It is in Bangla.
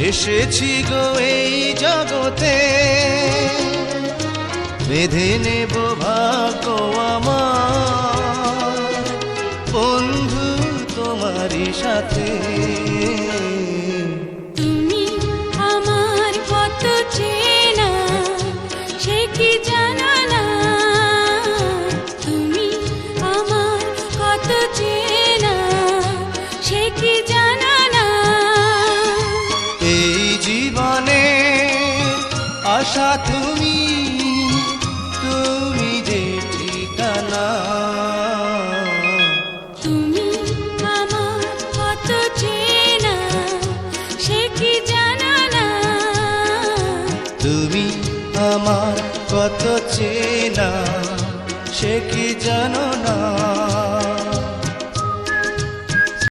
এসেছি গো এই জগতে, বেঁধে নেব ভাগ্য আমার বন্ধু তোমারই সাথে। তুমি আমার কত চেনা সে কি জানো না, তুমি আমার কত চেনা সে কি জানো না। এই জীবনে আশা তুমি, তুমি যে ঠিকানা। তুমি আমার কত চেনা সে কি জানো না, তুমি আমার কত চেনা সে কি জানো না।